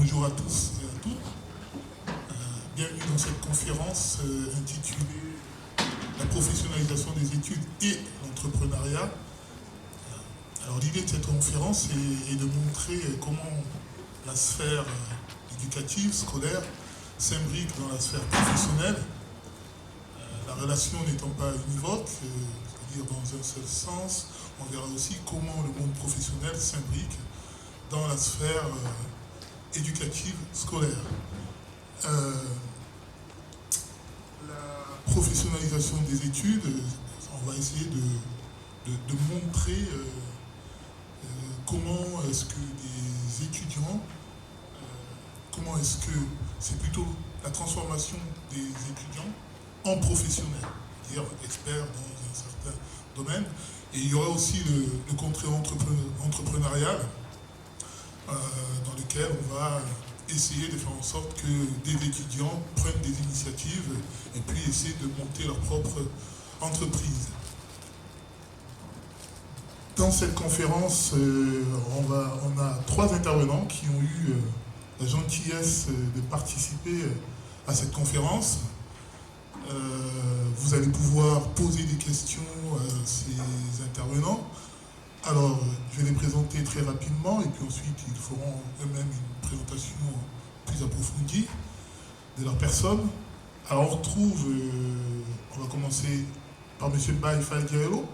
Bonjour à tous et à toutes. Bienvenue dans cette conférence intitulée La professionnalisation des études et l'entrepreneuriat. Alors l'idée de cette conférence est de montrer comment la sphère éducative, scolaire, s'imbrique dans la sphère professionnelle. La relation n'étant pas univoque, c'est-à-dire dans un seul sens, on verra aussi comment le monde professionnel s'imbrique dans la sphère éducative scolaire. La professionnalisation des études, on va essayer de montrer comment est-ce que des étudiants, comment est-ce que c'est plutôt la transformation des étudiants en professionnels, c'est-à-dire experts dans un certain domaine. Et il y aura aussi le côté entrepreneurial, dans lequel on va essayer de faire en sorte que des étudiants prennent des initiatives et puis essaient de monter leur propre entreprise. Dans cette conférence, on a 3 intervenants qui ont eu la gentillesse de participer à cette conférence. Vous allez pouvoir poser des questions à ces intervenants. Alors, je vais les présenter très rapidement et puis ensuite ils feront eux-mêmes une présentation plus approfondie de leur personne. Alors, on va commencer par M. Baïfal Diallo,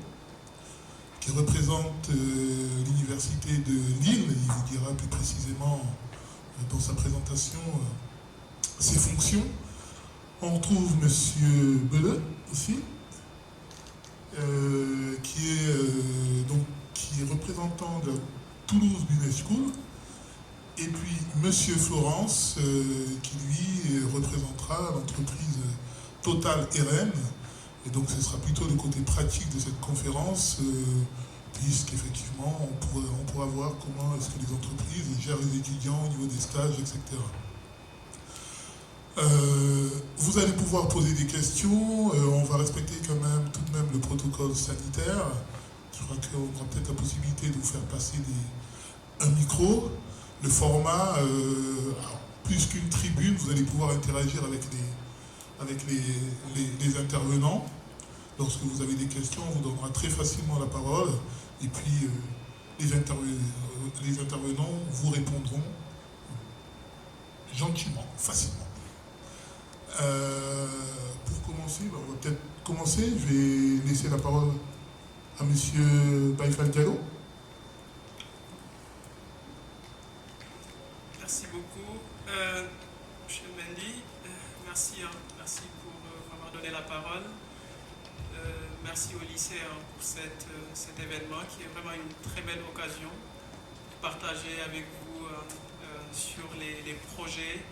qui représente l'université de Lille. Il vous dira plus précisément dans sa présentation ses fonctions. On retrouve M. Beleux aussi, qui est représentant de Toulouse Business School, et puis Monsieur Florence, qui lui représentera l'entreprise Total RM, et donc ce sera plutôt le côté pratique de cette conférence, puisqu'effectivement on pourra voir comment est-ce que les entreprises gèrent les étudiants au niveau des stages, etc. Vous allez pouvoir poser des questions, on va respecter quand même tout de même le protocole sanitaire. Je crois qu'on aura peut-être la possibilité de vous faire passer un micro. Le format, plus qu'une tribune, vous allez pouvoir interagir avec les intervenants. Lorsque vous avez des questions, on vous donnera très facilement la parole. Et puis, les intervenants vous répondront gentiment, facilement. Pour commencer, on va peut-être commencer. Je vais laisser la parole à M. Baïfal Diallo. Merci beaucoup. M. Mendy, merci pour m'avoir donné la parole. Merci au lycée pour cet événement qui est vraiment une très belle occasion de partager avec vous sur les projets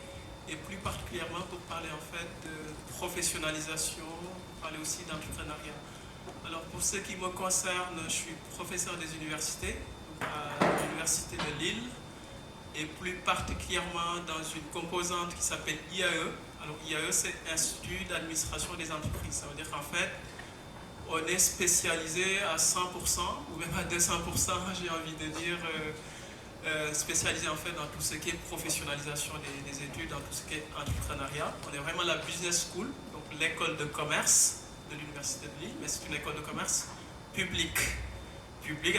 et plus particulièrement pour parler en fait de professionnalisation, parler aussi d'entrepreneuriat. Alors pour ce qui me concerne, je suis professeur des universités, à l'université de Lille, et plus particulièrement dans une composante qui s'appelle IAE. Alors IAE, c'est Institut d'administration des entreprises. Ça veut dire qu'en fait, on est spécialisé à 100%, ou même à 200%, j'ai envie de dire, spécialisé en fait dans tout ce qui est professionnalisation des études, dans tout ce qui est entrepreneuriat. On est vraiment la business school, donc l'école de commerce de l'université de Lille, mais c'est une école de commerce publique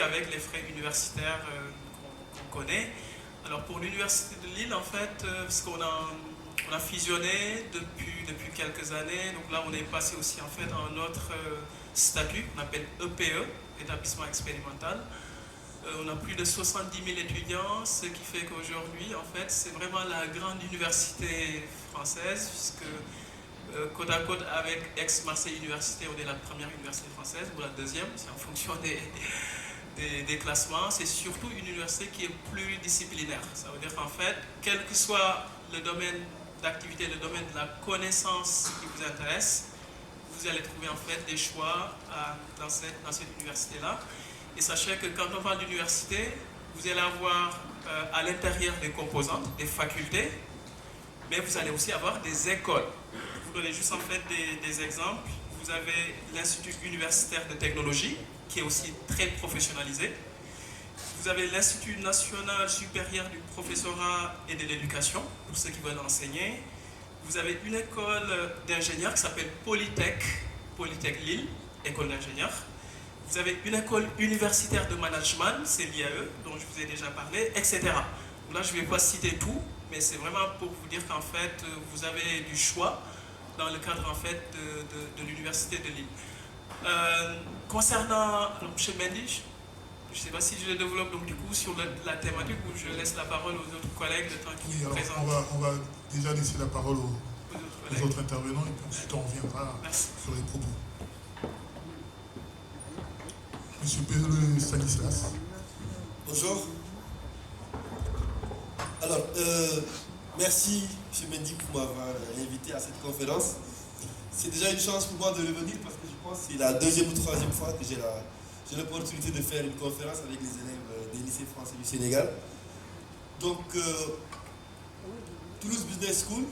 avec les frais universitaires qu'on connaît. Alors pour l'université de Lille, en fait, parce qu'on a fusionné depuis quelques années, donc là on est passé aussi en fait à un autre statut, qu'on appelle EPE, établissement expérimental. On a plus de 70 000 étudiants, ce qui fait qu'aujourd'hui, en fait, c'est vraiment la grande université française, puisque côte à côte avec Aix-Marseille Université, on est la première université française, ou la deuxième, c'est en fonction des classements. C'est surtout une université qui est pluridisciplinaire. Ça veut dire qu'en fait, quel que soit le domaine d'activité, le domaine de la connaissance qui vous intéresse, vous allez trouver en fait des choix dans cette université-là. Et sachez que quand on parle d'université, vous allez avoir à l'intérieur des composantes, des facultés, mais vous allez aussi avoir des écoles. Je vous donner juste en fait des exemples. Vous avez l'Institut universitaire de technologie, qui est aussi très professionnalisé. Vous avez l'Institut national supérieur du professorat et de l'éducation, pour ceux qui veulent enseigner. Vous avez une école d'ingénieurs qui s'appelle Polytech Lille, école d'ingénieurs. Vous avez une école universitaire de management, c'est l'IAE, dont je vous ai déjà parlé, etc. Là, je ne vais pas citer tout, mais c'est vraiment pour vous dire qu'en fait, vous avez du choix dans le cadre en fait, de l'université de Lille. Concernant M. Mendy, je ne sais pas si je le développe donc, du coup sur la thématique ou je laisse la parole aux autres collègues de temps qu'ils présentent. On va déjà laisser la parole aux autres intervenants et puis ensuite on reviendra sur les propos. Monsieur Pedro Stanislas. Bonjour. Alors, merci M. Mendy pour m'avoir invité à cette conférence. C'est déjà une chance pour moi de revenir parce que je pense que c'est la deuxième ou troisième fois que j'ai l'opportunité de faire une conférence avec les élèves des lycées français du Sénégal. Donc, Toulouse Business School,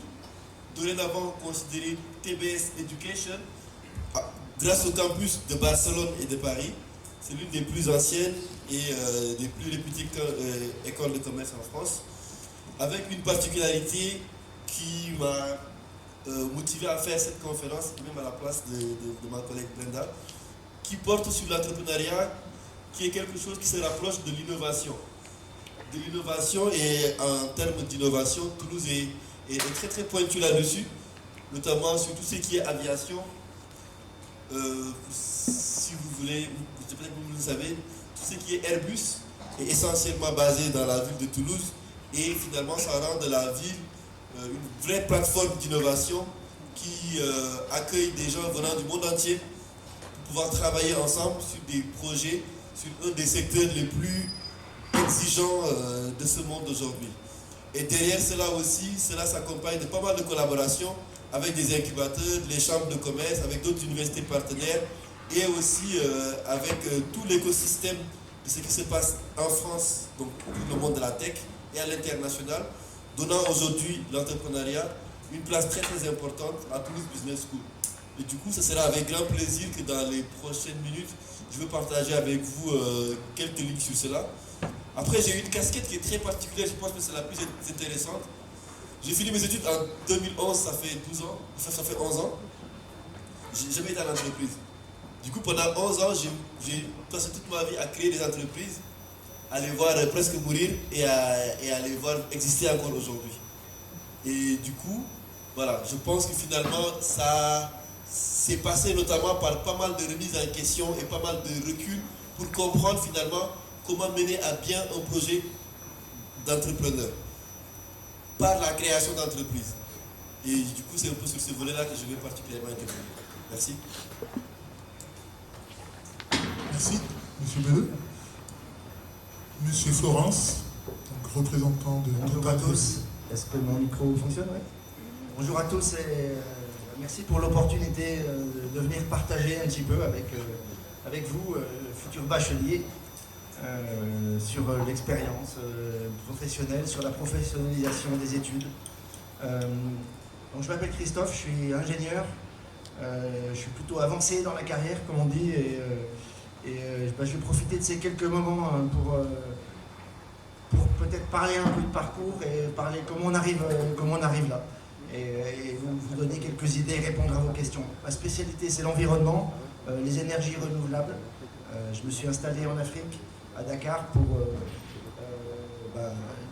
dorénavant considéré TBS Education, grâce au campus de Barcelone et de Paris, c'est l'une des plus anciennes et des plus réputées écoles de commerce en France, avec une particularité qui m'a motivé à faire cette conférence, même à la place de ma collègue Brenda, qui porte sur l'entrepreneuriat, qui est quelque chose qui se rapproche de l'innovation. De l'innovation, et en termes d'innovation, Toulouse est très très pointu là-dessus, notamment sur tout ce qui est aviation. Si vous voulez, peut-être que vous le savez, tout ce qui est Airbus est essentiellement basé dans la ville de Toulouse, et finalement ça rend de la ville une vraie plateforme d'innovation qui accueille des gens venant du monde entier pour pouvoir travailler ensemble sur des projets, sur un des secteurs les plus exigeants de ce monde d'aujourd'hui. Et derrière cela aussi, cela s'accompagne de pas mal de collaborations avec des incubateurs, les chambres de commerce, avec d'autres universités partenaires et aussi avec tout l'écosystème de ce qui se passe en France, donc tout le monde de la tech et à l'international, donnant aujourd'hui l'entrepreneuriat une place très très importante à Toulouse Business School. Et du coup, ce sera avec grand plaisir que dans les prochaines minutes, je vais partager avec vous quelques lignes sur cela. Après, j'ai une casquette qui est très particulière, je pense que c'est la plus intéressante. J'ai fini mes études en 2011, ça fait 12 ans, ça fait 11 ans. J'ai jamais été à l'entreprise. Du coup, pendant 11 ans, j'ai passé toute ma vie à créer des entreprises, à les voir presque mourir et à les voir exister encore aujourd'hui. Et du coup, voilà, je pense que finalement, ça s'est passé notamment par pas mal de remises en question et pas mal de recul pour comprendre finalement comment mener à bien un projet d'entrepreneur par la création d'entreprises. Et du coup, c'est un peu sur ce volet-là que je vais particulièrement intervenir. Merci. Merci, M. Belleux. Monsieur Florence, donc représentant de... Bonjour à tous. Est-ce que mon micro fonctionne? Ouais. Bonjour à tous et merci pour l'opportunité de venir partager un petit peu avec vous, futurs bacheliers, sur l'expérience professionnelle, sur la professionnalisation des études. Donc je m'appelle Christophe, je suis ingénieur, je suis plutôt avancé dans la carrière comme on dit, et je vais profiter de ces quelques moments pour peut-être parler un peu de parcours et parler comment on arrive là, et vous donner quelques idées et répondre à vos questions. Ma spécialité c'est l'environnement, les énergies renouvelables. Je me suis installé en Afrique, à Dakar, pour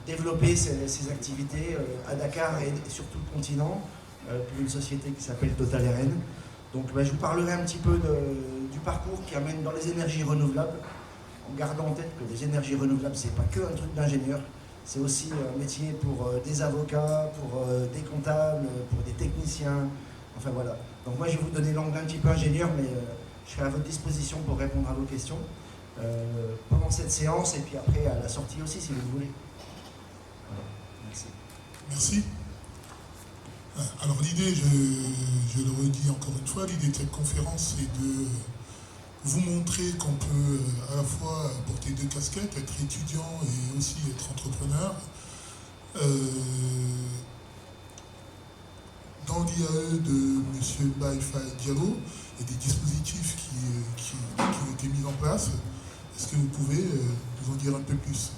développer ces activités à Dakar et sur tout le continent, pour une société qui s'appelle Total RN. Donc je vous parlerai un petit peu du parcours qui amène dans les énergies renouvelables, en gardant en tête que les énergies renouvelables, c'est pas que un truc d'ingénieur, c'est aussi un métier pour des avocats, pour des comptables, pour des techniciens, enfin voilà. Donc moi je vais vous donner l'angle un petit peu ingénieur, mais je serai à votre disposition pour répondre à vos questions pendant cette séance et puis après à la sortie aussi si vous voulez. Voilà. Merci. Merci. Alors l'idée, je le redis encore une fois, l'idée de cette conférence, c'est de vous montrer qu'on peut à la fois porter deux casquettes, être étudiant et aussi être entrepreneur. Dans l'IAE de M. Baïfa Diallo, il y a des dispositifs qui ont été mis en place. Est-ce que vous pouvez nous en dire un peu plus?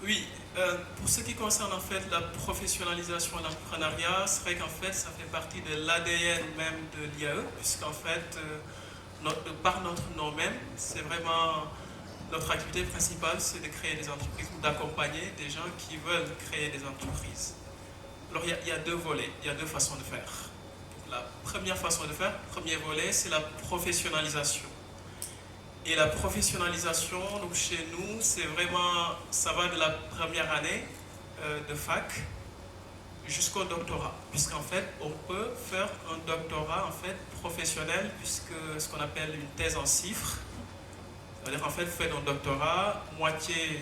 Oui, pour ce qui concerne en fait la professionnalisation de l'entrepreneuriat, c'est vrai qu'en fait ça fait partie de l'ADN même de l'IAE, puisqu'en fait, par notre nom même, c'est vraiment notre activité principale, c'est de créer des entreprises ou d'accompagner des gens qui veulent créer des entreprises. Alors il y a deux volets, il y a deux façons de faire. Donc, la première façon de faire, premier volet, c'est la professionnalisation. Et la professionnalisation, donc chez nous, c'est vraiment, ça va de la première année de fac jusqu'au doctorat, puisqu'en fait, on peut faire un doctorat en fait professionnel, puisque ce qu'on appelle une thèse en chiffres, c'est-à-dire en fait, vous faites un doctorat, moitié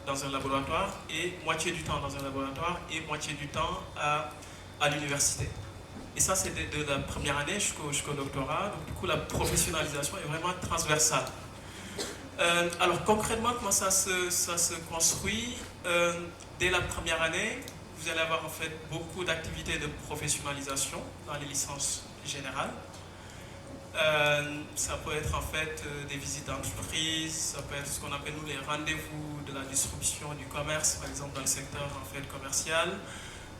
dans un laboratoire et moitié du temps dans un laboratoire et moitié du temps à l'université. Et ça, c'est de la première année jusqu'au doctorat. Donc, du coup, la professionnalisation est vraiment transversale. Alors, concrètement, comment ça se construit? Dès la première année, vous allez avoir en fait beaucoup d'activités de professionnalisation dans les licences générales. Ça peut être en fait des visites d'entreprise, ça peut être ce qu'on appelle nous les rendez-vous de la distribution du commerce, par exemple dans le secteur en fait commercial.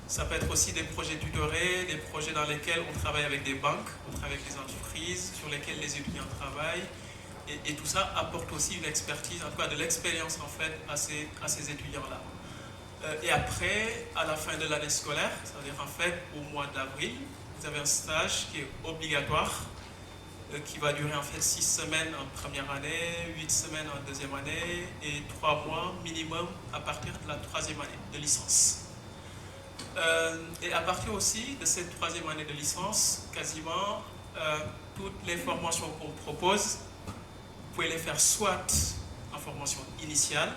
Ça peut être aussi des projets tutorés, des projets dans lesquels on travaille avec des banques, on travaille avec des entreprises, sur lesquels les étudiants travaillent. Et tout ça apporte aussi une expertise, en tout cas de l'expérience en fait à ces étudiants-là. Et après, à la fin de l'année scolaire, c'est-à-dire en fait au mois d'avril, vous avez un stage qui est obligatoire, qui va durer en fait 6 semaines en première année, 8 semaines en deuxième année et 3 mois minimum à partir de la 3e année de licence. Et à partir aussi de cette 3e année de licence, quasiment toutes les formations qu'on propose, vous pouvez les faire soit en formation initiale,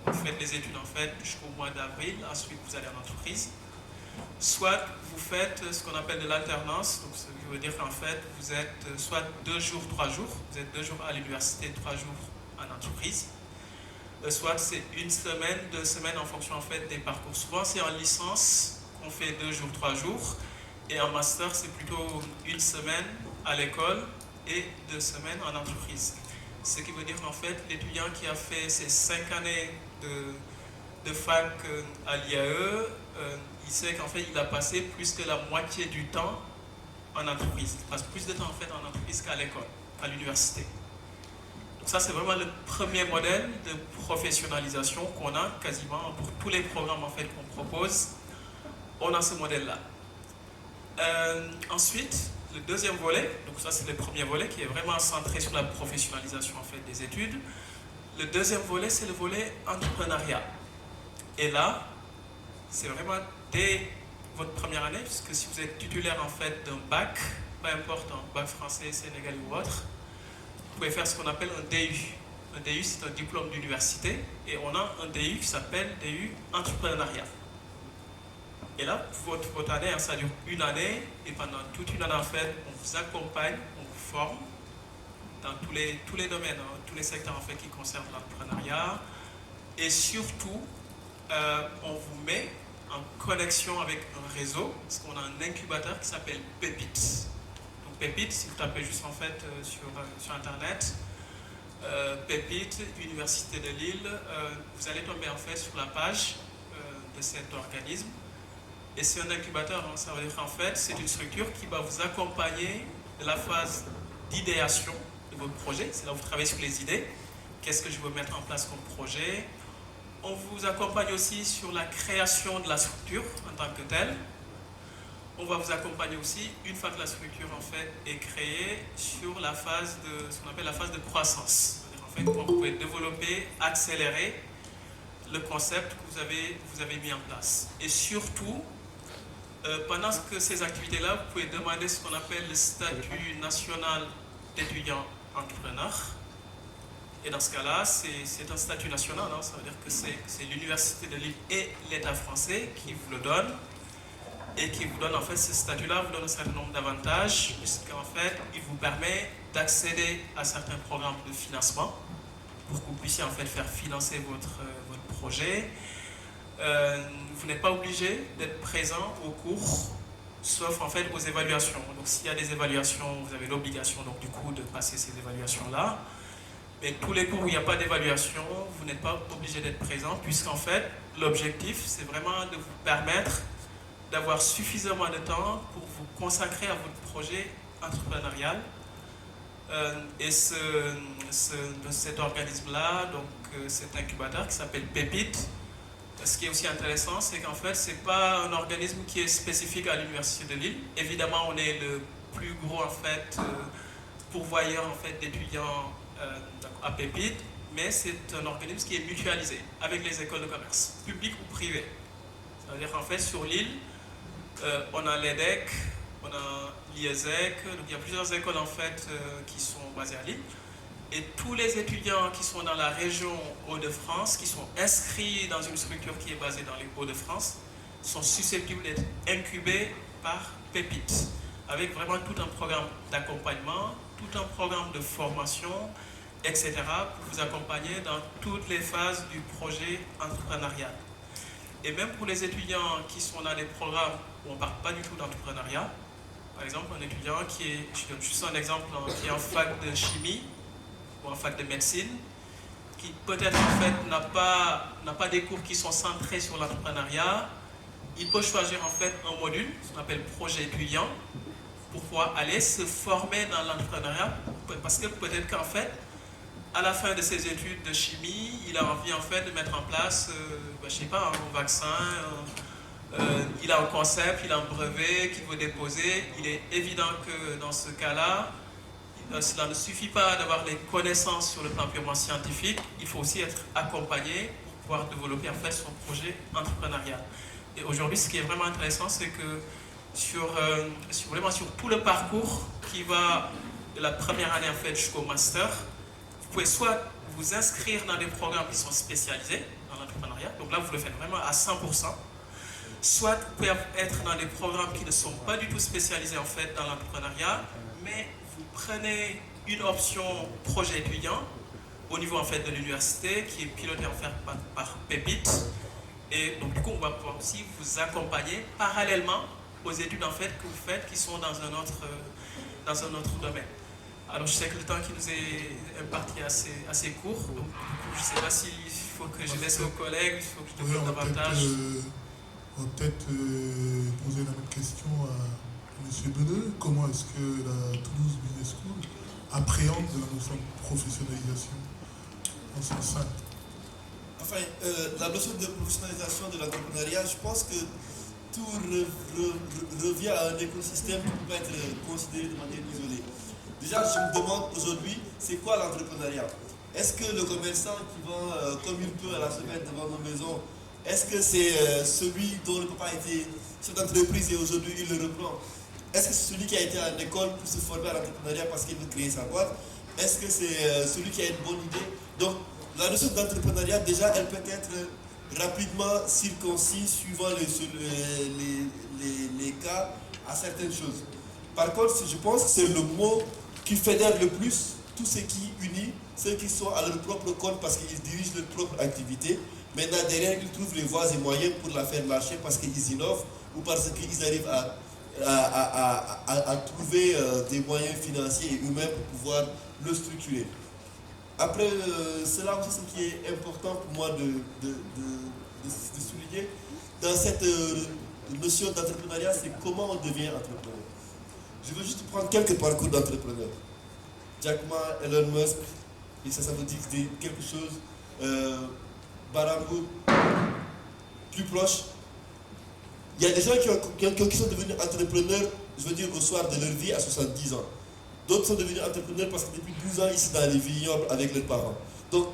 vous faites les études en fait jusqu'au mois d'avril, ensuite vous allez en entreprise, soit vous faites ce qu'on appelle de l'alternance, donc ce qui veut dire qu'en fait vous êtes soit 2 jours, 3 jours, vous êtes 2 jours à l'université, 3 jours en entreprise, soit c'est 1 semaine, 2 semaines en fonction en fait des parcours. Souvent c'est en licence qu'on fait 2 jours, 3 jours, et en master c'est plutôt 1 semaine à l'école et 2 semaines en entreprise. Ce qui veut dire qu'en fait l'étudiant qui a fait ses 5 années de fac à l'IAE, il sait qu'en fait il a passé plus que la moitié du temps en entreprise. Il passe plus de temps en fait en entreprise qu'à l'école, à l'université. Donc ça c'est vraiment le premier modèle de professionnalisation qu'on a quasiment pour tous les programmes en fait qu'on propose. On a ce modèle-là. Ensuite, le deuxième volet, donc ça c'est le premier volet qui est vraiment centré sur la professionnalisation en fait des études. Le deuxième volet c'est le volet entrepreneuriat. Et là, c'est vraiment dès votre première année, puisque si vous êtes titulaire en fait d'un bac, peu importe, un bac français, sénégalais ou autre, vous pouvez faire ce qu'on appelle un DU. Un DU c'est un diplôme d'université et on a un DU qui s'appelle DU entrepreneuriat. Et là, votre année, ça dure 1 année et pendant toute 1 année en fait, on vous accompagne, on vous forme dans tous les domaines, tous les secteurs en fait qui concernent l'entrepreneuriat et surtout, on vous met en connexion avec un réseau, parce qu'on a un incubateur qui s'appelle Pépite. Donc Pépite, si vous tapez juste en fait sur internet, Pépite, Université de Lille, vous allez tomber en fait sur la page de cet organisme. Et c'est un incubateur, hein, ça veut dire qu'en fait c'est une structure qui va vous accompagner de la phase d'idéation de votre projet, c'est là où vous travaillez sur les idées, qu'est-ce que je veux mettre en place comme projet. On vous accompagne aussi sur la création de la structure en tant que telle. On va vous accompagner aussi, une fois que la structure en fait est créée, sur la phase de ce qu'on appelle la phase de croissance. C'est-à-dire en fait quand vous pouvez développer, accélérer le concept que vous avez mis en place. Et surtout, pendant que ces activités-là, vous pouvez demander ce qu'on appelle le statut national d'étudiant entrepreneur. Et dans ce cas-là, c'est un statut national, hein, ça veut dire que c'est l'Université de Lille et l'État français qui vous le donnent. Et qui vous donne en fait ce statut-là, vous donne un certain nombre d'avantages, puisqu'en fait, il vous permet d'accéder à certains programmes de financement pour que vous puissiez en fait faire financer votre projet. Vous n'êtes pas obligé d'être présent au cours, sauf en fait aux évaluations. Donc s'il y a des évaluations, vous avez l'obligation donc du coup de passer ces évaluations-là. Mais tous les cours où il n'y a pas d'évaluation, vous n'êtes pas obligé d'être présent, puisqu'en fait, l'objectif, c'est vraiment de vous permettre d'avoir suffisamment de temps pour vous consacrer à votre projet entrepreneurial. Et cet organisme-là, donc cet incubateur qui s'appelle Pépite, ce qui est aussi intéressant, c'est qu'en fait, ce n'est pas un organisme qui est spécifique à l'Université de Lille. Évidemment, on est le plus gros en fait, pourvoyeur en fait, d'étudiants à Pépite, mais c'est un organisme qui est mutualisé avec les écoles de commerce, publiques ou privées. C'est-à-dire qu'en fait, sur l'île, on a l'EDEC, on a l'IESEC, donc il y a plusieurs écoles en fait qui sont basées à Lille. Et tous les étudiants qui sont dans la région Hauts-de-France, qui sont inscrits dans une structure qui est basée dans les Hauts-de-France, sont susceptibles d'être incubés par Pépite, avec vraiment tout un programme d'accompagnement, tout un programme de formation, etc., pour vous accompagner dans toutes les phases du projet entrepreneurial. Et même pour les étudiants qui sont dans des programmes où on ne parle pas du tout d'entrepreneuriat, par exemple, un étudiant qui est, je donne juste un exemple, qui est en fac de chimie ou en fac de médecine, qui peut-être en fait n'a pas des cours qui sont centrés sur l'entrepreneuriat, il peut choisir en fait un module, ce qu'on appelle projet étudiant, pour pouvoir aller se former dans l'entrepreneuriat, parce que peut-être qu'en fait, à la fin de ses études de chimie, il a envie en fait de mettre en place, je sais pas, un vaccin, il a un concept, il a un brevet qu'il veut déposer. Il est évident que dans ce cas-là, cela ne suffit pas d'avoir les connaissances sur le plan purement scientifique, il faut aussi être accompagné pour pouvoir développer en fait son projet entrepreneurial. Et aujourd'hui, ce qui est vraiment intéressant, c'est que vraiment sur tout le parcours qui va de la première année en fait jusqu'au master, vous pouvez soit vous inscrire dans des programmes qui sont spécialisés dans l'entrepreneuriat, donc là vous le faites vraiment à 100%, soit vous pouvez être dans des programmes qui ne sont pas du tout spécialisés en fait dans l'entrepreneuriat, mais vous prenez une option projet étudiant au niveau en fait de l'université qui est pilotée en fait par Pépite, et donc du coup on va pouvoir aussi vous accompagner parallèlement aux études en fait que vous faites qui sont dans un autre domaine. Alors je sais que le temps qui nous est imparti est assez court, donc je ne sais pas s'il faut que je laisse aux collègues, il faut que je développe davantage. On va peut-être poser la même question à M. Bedeux. Comment est-ce que la Toulouse Business School appréhende la notion de professionnalisation en son sein? Enfin, la notion de professionnalisation de l'entrepreneuriat, je pense que tout revient à un écosystème qui peut être considéré de manière isolée. Déjà, je me demande aujourd'hui, c'est quoi l'entrepreneuriat? Est-ce que le commerçant qui vend comme il peut à la semaine devant nos maisons, est-ce que c'est celui dont le papa était chef d'entreprise et aujourd'hui il le reprend? Est-ce que c'est celui qui a été à l'école pour se former à l'entrepreneuriat parce qu'il veut créer sa boîte? Est-ce que c'est celui qui a une bonne idée? Donc, la notion d'entrepreneuriat, déjà, elle peut être rapidement circoncis suivant les cas à certaines choses. Par contre, je pense que c'est le mot qui fédère le plus tout ce qui unit ceux qui sont à leur propre compte parce qu'ils dirigent leur propre activité. Maintenant, derrière, ils trouvent les voies et moyens pour la faire marcher parce qu'ils innovent ou parce qu'ils arrivent à trouver des moyens financiers et humains pour pouvoir le structurer. Après, cela aussi, ce qui est important pour moi de souligner dans cette notion d'entrepreneuriat, c'est comment on devient entrepreneur. Je veux juste prendre quelques parcours d'entrepreneurs. Jack Ma, Elon Musk, et ça veut dire quelque chose. Baramou, plus proche. Il y a des gens qui sont devenus entrepreneurs, je veux dire, au soir de leur vie à 70 ans. D'autres sont devenus entrepreneurs parce que depuis 12 ans, ils sont dans les vignobles avec leurs parents. Donc,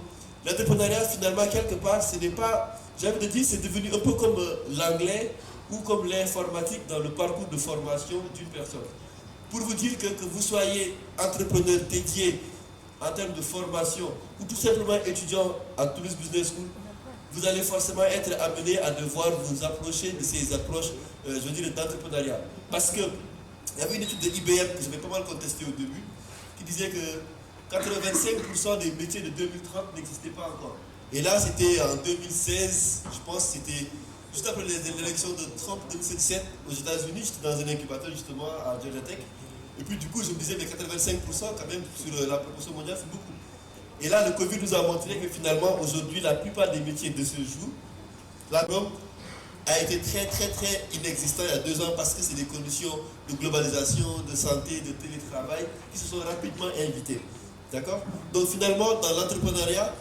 l'entrepreneuriat, finalement, quelque part, ce n'est pas, j'ai envie de dire, c'est devenu un peu comme l'anglais ou comme l'informatique dans le parcours de formation d'une personne. Pour vous dire que vous soyez entrepreneur dédié en termes de formation ou tout simplement étudiant à Toulouse Business School, vous allez forcément être amené à devoir vous approcher de ces approches, je veux dire, d'entrepreneuriat. Parce que il y avait une étude de IBM que j'avais pas mal contestée au début, qui disait que 85% des métiers de 2030 n'existaient pas encore. Et là, c'était en 2016, je pense, c'était juste après l'élection de Trump 2017 aux États-Unis. J'étais dans un incubateur justement à Georgia Tech. Et puis du coup, je me disais, mais 85% quand même sur la proportion mondiale, c'est beaucoup. Et là, le Covid nous a montré que finalement, aujourd'hui, la plupart des métiers de ce jour, la norme a été très inexistant il y a 2 ans parce que c'est des conditions de globalisation, de santé, de télétravail qui se sont rapidement invitées. D'accord? Donc finalement, dans l'entrepreneuriat,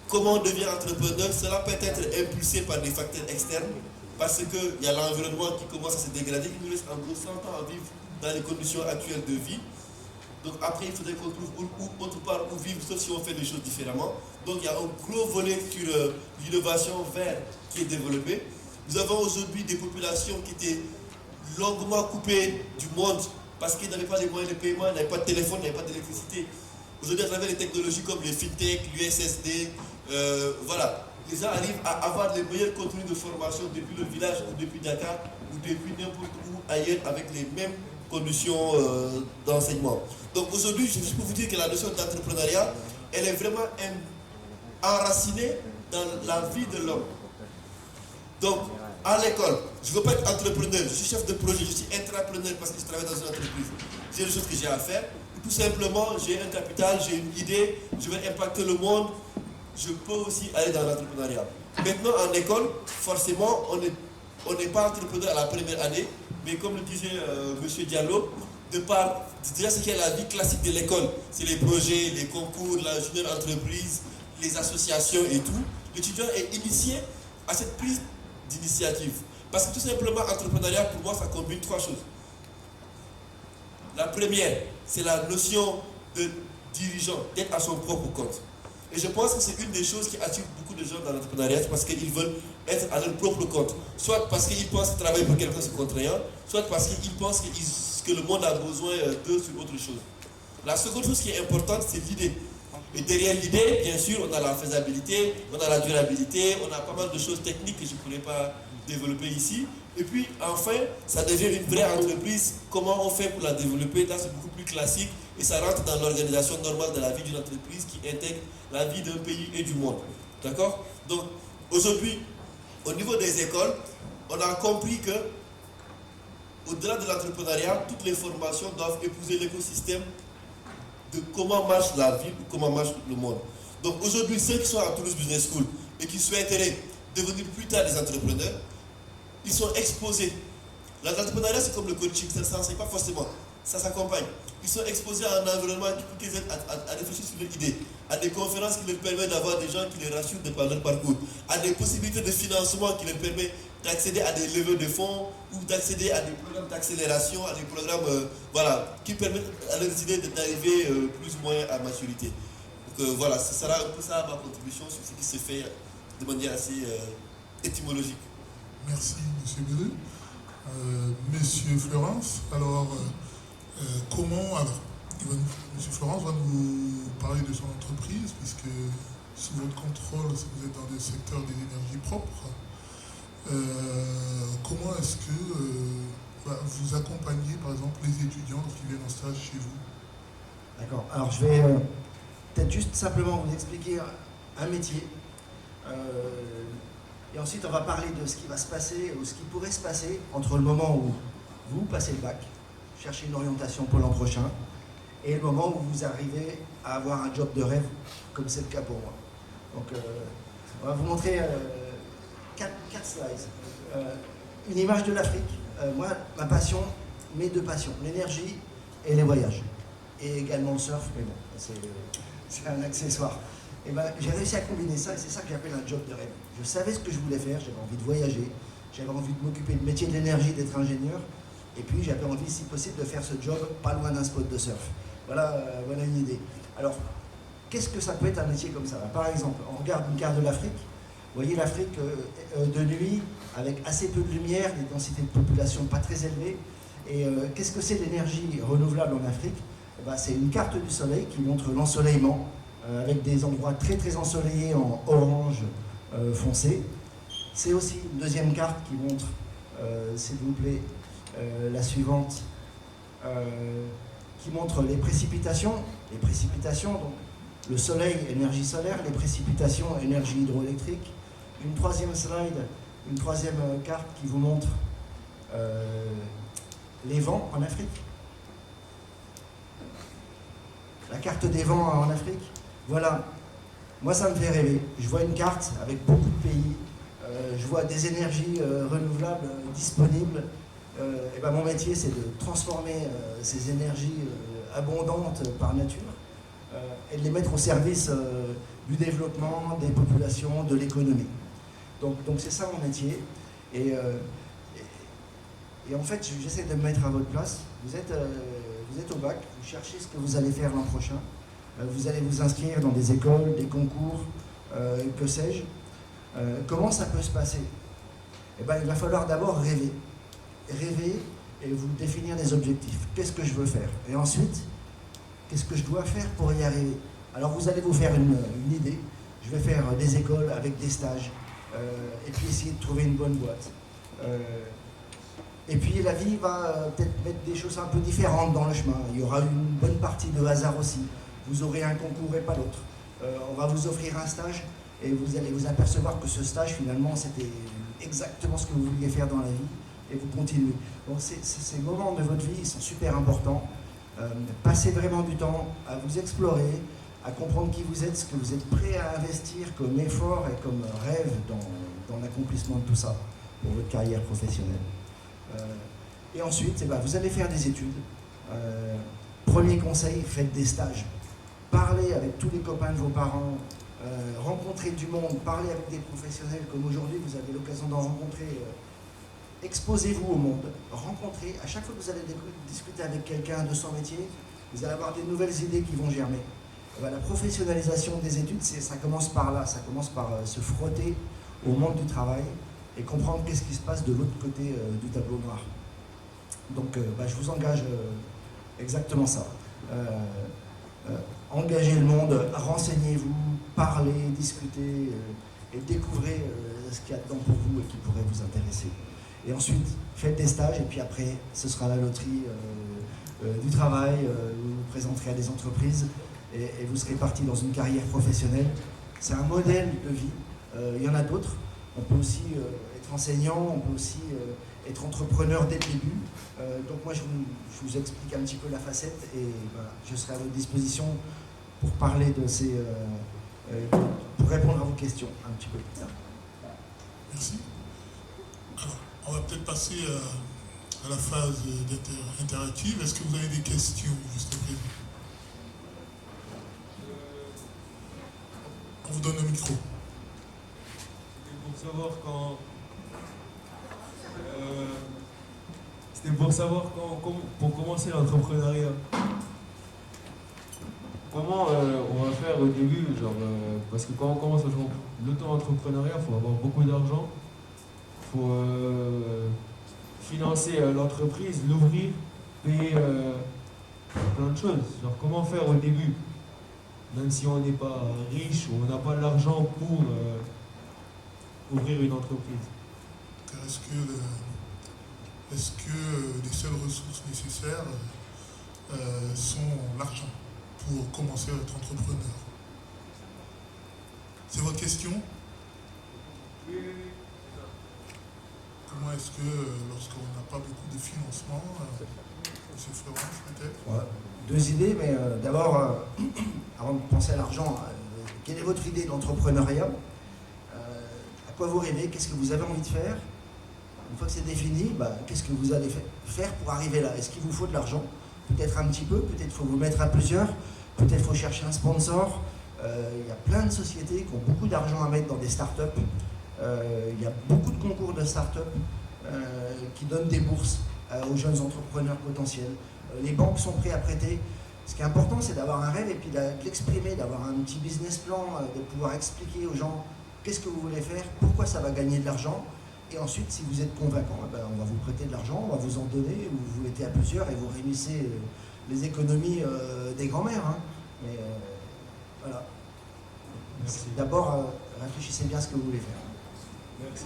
comment on devient entrepreneur, cela peut être impulsé par des facteurs externes parce qu'il y a l'environnement qui commence à se dégrader. Il nous reste en gros 100 ans à vivre dans les conditions actuelles de vie. Donc après, il faudrait qu'on trouve autre part où vivre, sauf si on fait des choses différemment. Donc il y a un gros volet sur l'innovation verte qui est développé. Nous avons aujourd'hui des populations qui étaient longuement coupées du monde parce qu'ils n'avaient pas les moyens de paiement, ils n'avaient pas de téléphone, ils n'avaient pas d'électricité. Aujourd'hui, à travers les technologies comme les fintech, l'USSD, voilà, les gens arrivent à avoir les meilleurs contenus de formation depuis le village ou depuis Dakar ou depuis n'importe où ailleurs avec les mêmes conditions d'enseignement. Donc aujourd'hui, je peux vous dire que la notion d'entrepreneuriat, elle est vraiment enracinée dans la vie de l'homme. Donc, à l'école, je ne veux pas être entrepreneur, je suis chef de projet, je suis intrapreneur parce que je travaille dans une entreprise. J'ai des choses que j'ai à faire. Tout simplement, j'ai un capital, j'ai une idée, je vais impacter le monde, je peux aussi aller dans l'entrepreneuriat. Maintenant, en école, forcément, on n'est pas entrepreneur à la première année, mais comme le disait M. Diallo, de par déjà ce qu'est la vie classique de l'école, c'est les projets, les concours, la junior entreprise, les associations et tout, l'étudiant est initié à cette prise d'initiative. Parce que tout simplement, entrepreneuriat, pour moi, ça combine 3 choses. La première, c'est la notion de dirigeant, d'être à son propre compte. Et je pense que c'est une des choses qui attire beaucoup de gens dans l'entrepreneuriat, parce qu'ils veulent être à leur propre compte. Soit parce qu'ils pensent travailler pour quelqu'un, c'est contraignant, soit parce qu'ils pensent que le monde a besoin d'eux sur autre chose. La seconde chose qui est importante, c'est l'idée. Et derrière l'idée, bien sûr, on a la faisabilité, on a la durabilité, on a pas mal de choses techniques que je ne pourrais pas développer ici. Et puis, enfin, ça devient une vraie entreprise. Comment on fait pour la développer? Là, c'est beaucoup plus classique et ça rentre dans l'organisation normale de la vie d'une entreprise qui intègre la vie d'un pays et du monde. D'accord? Donc, aujourd'hui, au niveau des écoles, on a compris que, au-delà de l'entrepreneuriat, toutes les formations doivent épouser l'écosystème de comment marche la vie ou comment marche le monde. Donc aujourd'hui, ceux qui sont à Toulouse Business School et qui souhaiteraient devenir plus tard des entrepreneurs, ils sont exposés. L'entrepreneuriat, c'est comme le coaching, ça ne s'enseigne pas forcément, ça s'accompagne. Ils sont exposés à un environnement qui les aide à réfléchir sur leurs idées, à des conférences qui leur permettent d'avoir des gens qui les rassurent de par leur parcours, à des possibilités de financement qui leur permettent d'accéder à des levées de fonds ou d'accéder à des programmes d'accélération, à des programmes qui permettent à leurs idées d'arriver plus ou moins à maturité. Donc voilà, ce sera un peu ça ma contribution sur ce qui se fait de manière assez étymologique. Merci, M. Béru. Monsieur Florence, alors comment... Alors, M. Florence va nous parler de son entreprise, puisque sous votre contrôle, vous êtes dans le secteur des énergies propres. Comment est-ce que vous accompagnez, par exemple, les étudiants qui viennent en stage chez vous? D'accord. Alors, je vais peut-être juste simplement vous expliquer un métier. Et ensuite, on va parler de ce qui va se passer ou ce qui pourrait se passer entre le moment où vous passez le bac, cherchez une orientation pour l'an prochain, et le moment où vous arrivez à avoir un job de rêve, comme c'est le cas pour moi. Donc, on va vous montrer 4 slides. Une image de l'Afrique. Moi, ma passion, mes 2 passions, l'énergie et les voyages. Et également le surf, mais bon, c'est un accessoire. Et j'ai réussi à combiner ça, et c'est ça que j'appelle un job de rêve. Je savais ce que je voulais faire, j'avais envie de voyager, j'avais envie de m'occuper du métier de l'énergie, d'être ingénieur, et puis j'avais envie, si possible, de faire ce job pas loin d'un spot de surf. Voilà une idée. Alors, qu'est-ce que ça peut être un métier comme ça? Par exemple, on regarde une carte de l'Afrique, vous voyez l'Afrique de nuit, avec assez peu de lumière, des densités de population pas très élevées. Et qu'est-ce que c'est l'énergie renouvelable en Afrique? C'est une carte du soleil qui montre l'ensoleillement, avec des endroits très très ensoleillés en orange foncé. C'est aussi une deuxième carte qui montre, s'il vous plaît, la suivante, qui montre les précipitations. Les précipitations, donc le soleil, énergie solaire, les précipitations, énergie hydroélectrique. Une troisième slide, une troisième carte qui vous montre les vents en Afrique. La carte des vents en Afrique. Voilà Moi, ça me fait rêver. Je vois une carte avec beaucoup de pays, je vois des énergies renouvelables disponibles. Et ben, mon métier, c'est de transformer ces énergies abondantes par nature et de les mettre au service du développement des populations, de l'économie. Donc c'est ça mon métier. Et en fait, j'essaie de me mettre à votre place. Vous êtes au bac, vous cherchez ce que vous allez faire l'an prochain. Vous allez vous inscrire dans des écoles, des concours, que sais-je. Comment ça peut se passer? Eh ben, il va falloir d'abord rêver. Rêver et vous définir des objectifs. Qu'est-ce que je veux faire? Et ensuite, qu'est-ce que je dois faire pour y arriver? Alors vous allez vous faire une idée. Je vais faire des écoles avec des stages. Et puis essayer de trouver une bonne boîte. Et puis la vie va peut-être mettre des choses un peu différentes dans le chemin. Il y aura une bonne partie de hasard aussi. Vous aurez un concours et pas l'autre. On va vous offrir un stage et vous allez vous apercevoir que ce stage finalement c'était exactement ce que vous vouliez faire dans la vie et vous continuez. Donc ces moments de votre vie ils sont super importants. Passez vraiment du temps à vous explorer, à comprendre qui vous êtes, ce que vous êtes prêt à investir comme effort et comme rêve dans l'accomplissement de tout ça pour votre carrière professionnelle. Et ensuite, eh ben, vous allez faire des études. Premier conseil, faites des stages. Parlez avec tous les copains de vos parents, rencontrez du monde, parlez avec des professionnels comme aujourd'hui, vous avez l'occasion d'en rencontrer. Exposez-vous au monde, rencontrez. À chaque fois que vous allez discuter avec quelqu'un de son métier, vous allez avoir des nouvelles idées qui vont germer. Et ben, la professionnalisation des études, ça commence par là, ça commence par se frotter au monde du travail et comprendre qu'est-ce qui se passe de l'autre côté du tableau noir. Donc je vous engage exactement ça. Engagez le monde, renseignez-vous, parlez, discutez et découvrez ce qu'il y a dedans pour vous et qui pourrait vous intéresser. Et ensuite, faites des stages et puis après, ce sera la loterie du travail, vous vous présenterez à des entreprises et vous serez parti dans une carrière professionnelle. C'est un modèle de vie, il y en a d'autres. On peut aussi être enseignant, on peut aussi être entrepreneur dès le début. Donc moi, je vous explique un petit peu la facette et voilà, je serai à votre disposition pour parler de ces... pour répondre à vos questions un petit peu plus tard. Merci. Alors, on va peut-être passer à la phase interactive. Est-ce que vous avez des questions jusqu'à présent? On vous donne le micro. Pour savoir quand... C'était pour savoir pour commencer l'entrepreneuriat. Comment on va faire au début, parce que quand on commence l'auto-entrepreneuriat, il faut avoir beaucoup d'argent, il faut financer l'entreprise, l'ouvrir, payer plein de choses. Genre comment faire au début, même si on n'est pas riche ou on n'a pas l'argent pour ouvrir une entreprise. Est-ce que les seules ressources nécessaires sont l'argent pour commencer à être entrepreneur? C'est votre question? Oui. Comment est-ce que, lorsqu'on n'a pas beaucoup de financement, M. Florence peut-être? Ouais. Deux idées, mais d'abord, avant de penser à l'argent, quelle est votre idée de l'entrepreneuriat? À quoi vous rêvez? Qu'est-ce que vous avez envie de faire? Une fois que c'est défini, qu'est-ce que vous allez faire pour arriver là? Est-ce qu'il vous faut de l'argent? Peut-être un petit peu, peut-être faut vous mettre à plusieurs, peut-être faut chercher un sponsor. Il y a plein de sociétés qui ont beaucoup d'argent à mettre dans des startups. Il y a beaucoup de concours de startups qui donnent des bourses aux jeunes entrepreneurs potentiels. Les banques sont prêtes à prêter. Ce qui est important, c'est d'avoir un rêve et puis de l'exprimer, d'avoir un petit business plan, de pouvoir expliquer aux gens qu'est-ce que vous voulez faire, pourquoi ça va gagner de l'argent. Et ensuite, si vous êtes convaincant, on va vous prêter de l'argent, on va vous en donner, ou vous mettez à plusieurs et vous réunissez les économies des grands-mères. Hein. Mais voilà. D'abord, réfléchissez bien à ce que vous voulez faire. Merci.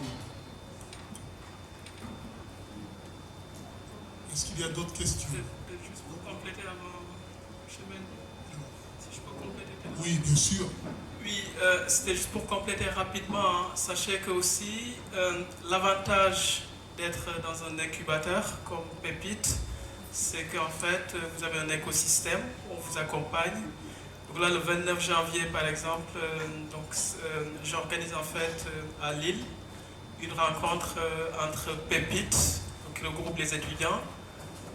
Est-ce qu'il y a d'autres questions? Juste pour compléter avant, M. Mendy, si je peux compléter. Oui, bien sûr. Oui, c'était juste pour compléter rapidement. Hein. Sachez que aussi, l'avantage d'être dans un incubateur comme Pépite, c'est qu'en fait, vous avez un écosystème, on vous accompagne. Donc là, le 29 janvier, par exemple, j'organise en fait à Lille une rencontre entre Pépite, donc le groupe Les Étudiants,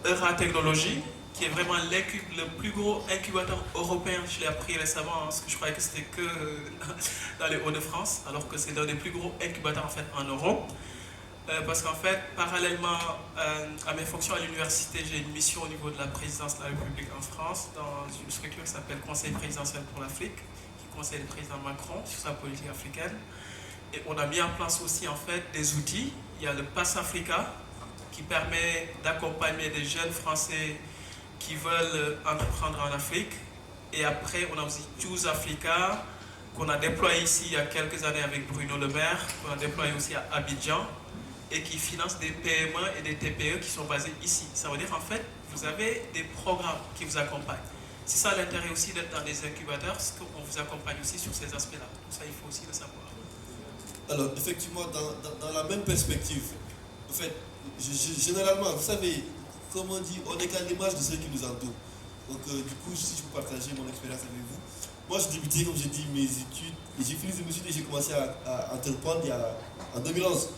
Eura Technologies, qui est vraiment le plus gros incubateur européen. Je l'ai appris récemment, hein, parce que je croyais que c'était que dans les Hauts-de-France, alors que c'est l'un des plus gros incubateurs en fait en Europe. Parce qu'en fait, parallèlement à mes fonctions à l'université, j'ai une mission au niveau de la présidence de la République en France, dans une structure qui s'appelle Conseil présidentiel pour l'Afrique, qui conseille le président Macron sur sa politique africaine. Et on a mis en place aussi en fait des outils. Il y a le Pass Africa, qui permet d'accompagner des jeunes Français qui veulent entreprendre en Afrique. Et après, on a aussi Choose Africa, qu'on a déployé ici il y a quelques années avec Bruno Le Maire, qu'on a déployé aussi à Abidjan, et qui finance des PME et des TPE qui sont basés ici. Ça veut dire en fait, vous avez des programmes qui vous accompagnent. C'est ça l'intérêt aussi d'être dans des incubateurs, c'est qu'on vous accompagne aussi sur ces aspects-là. Donc ça, il faut aussi le savoir. Alors, effectivement, dans la même perspective, en fait, généralement, vous savez, comme on dit, on est qu'à l'image de ceux qui nous entourent. Donc, du coup, si je peux partager mon expérience avec vous, moi, j'ai débuté, comme j'ai dit, mes études, et j'ai fini mes études et j'ai commencé à entreprendre en 2011.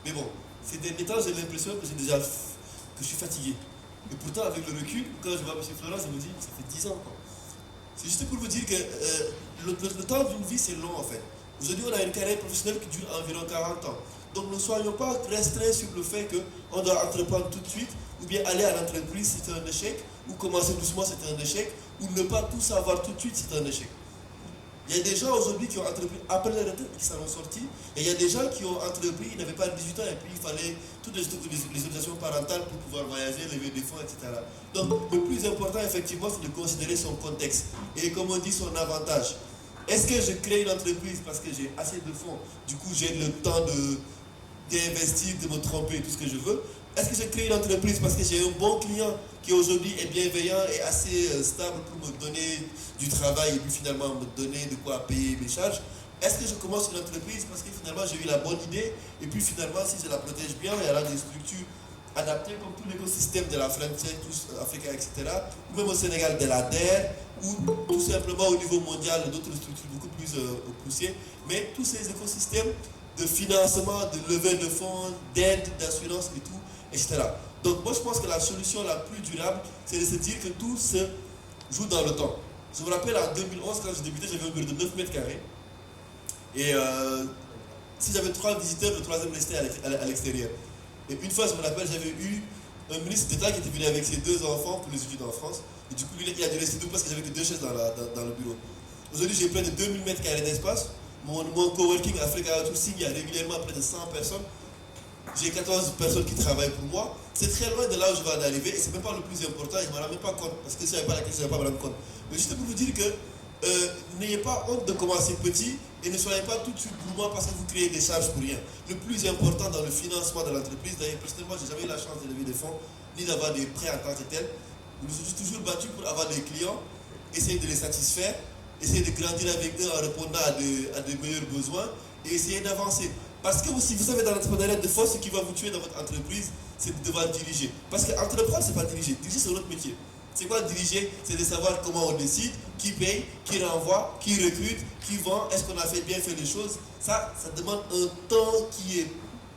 Mais bon, ces derniers temps, j'ai l'impression que je suis fatigué. Et pourtant, avec le recul, quand je vois M. Florence, je me dis, ça fait 10 ans. C'est juste pour vous dire que le temps d'une vie, c'est long en fait. Aujourd'hui, on a une carrière professionnelle qui dure environ 40 ans. Donc, ne soyons pas restreints sur le fait qu'on doit entreprendre tout de suite, ou bien aller à l'entreprise, c'est un échec, ou commencer doucement, c'est un échec, ou ne pas tout savoir tout de suite, c'est un échec. Il y a des gens aujourd'hui qui ont entrepris après la retraite et qui s'en sont sortis. Et il y a des gens qui ont entrepris, ils n'avaient pas 18 ans et puis il fallait toutes les autorisations parentales pour pouvoir voyager, lever des fonds, etc. Donc le plus important effectivement c'est de considérer son contexte et comme on dit son avantage. Est-ce que je crée une entreprise parce que j'ai assez de fonds, du coup j'ai le temps d'investir, de me tromper, tout ce que je veux? Est-ce que je crée une entreprise parce que j'ai un bon client qui aujourd'hui est bienveillant et assez stable pour me donner du travail et puis finalement me donner de quoi payer mes charges? Est-ce que je commence une entreprise parce que finalement j'ai eu la bonne idée et puis finalement si je la protège bien, il y aura des structures adaptées comme tout l'écosystème de la frontière, Africa, etc. Ou même au Sénégal de la DER ou tout simplement au niveau mondial d'autres structures beaucoup plus poussées. Mais tous ces écosystèmes de financement, de levée de fonds, d'aide, d'assurance et tout, etc. Donc moi je pense que la solution la plus durable, c'est de se dire que tout se joue dans le temps. Je me rappelle en 2011, quand j'ai débuté, j'avais un bureau de 9 mètres carrés. Et si j'avais 3 visiteurs, le 3e restait à l'extérieur. Et une fois, je me rappelle, j'avais eu un ministre d'État qui était venu avec ses 2 enfants pour les études en France. Et du coup, lui, il a dû rester debout parce que j'avais que 2 chaises dans le bureau. Aujourd'hui, j'ai près de 2000 mètres carrés d'espace. Mon coworking Africa Outsourcing, il y a régulièrement près de 100 personnes. J'ai 14 personnes qui travaillent pour moi. C'est très loin de là où je vais en arriver et c'est même pas le plus important. Je ne m'en rends même pas compte parce que si je n'avais pas la question, je ne vais pas me rendre compte. Mais juste pour vous dire que n'ayez pas honte de commencer petit et ne soyez pas tout de suite gourmand parce que vous créez des charges pour rien. Le plus important dans le financement de l'entreprise, d'ailleurs personnellement, je n'ai jamais eu la chance de lever des fonds ni d'avoir des prêts en tant que tel. Je me suis toujours battu pour avoir des clients, essayer de les satisfaire, essayer de grandir avec eux en répondant à de meilleurs besoins et essayer d'avancer. Parce que si vous savez dans l'entrepreneuriat de force, ce qui va vous tuer dans votre entreprise, c'est de devoir diriger. Parce qu'entreprendre, c'est pas diriger. Diriger, c'est notre métier. C'est quoi diriger? C'est de savoir comment on décide, qui paye, qui renvoie, qui recrute, qui vend, est-ce qu'on a bien fait les choses. Ça demande un temps qui n'est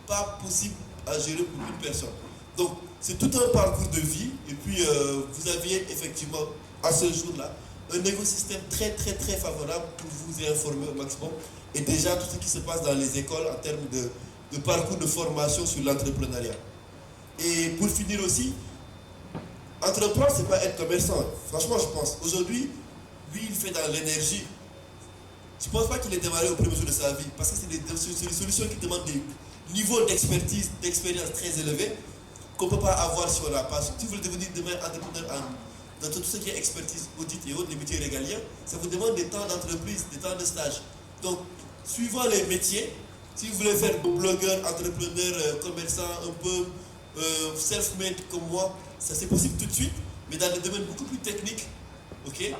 pas possible à gérer pour une personne. Donc, c'est tout un parcours de vie. Et puis, vous aviez effectivement, à ce jour-là, un écosystème très, très, très favorable pour vous informer au maximum. Et déjà, tout ce qui se passe dans les écoles en termes de parcours de formation sur l'entrepreneuriat. Et pour finir aussi, entreprendre, c'est pas être commerçant. Franchement, je pense. Aujourd'hui, lui, il fait dans l'énergie. Je ne pense pas qu'il ait démarré au premier jour de sa vie. Parce que c'est des solutions qui demandent des niveaux d'expertise, d'expérience très élevés qu'on ne peut pas avoir si on n'a pas. Si vous voulez devenir demain entrepreneur dans tout ce qui est expertise, audit et autres, les métiers régaliens, ça vous demande des temps d'entreprise, des temps de stage. Donc, suivant les métiers, si vous voulez faire blogueur, entrepreneur, commerçant, un peu self-made comme moi, ça c'est possible tout de suite, mais dans des domaines beaucoup plus techniques, ok,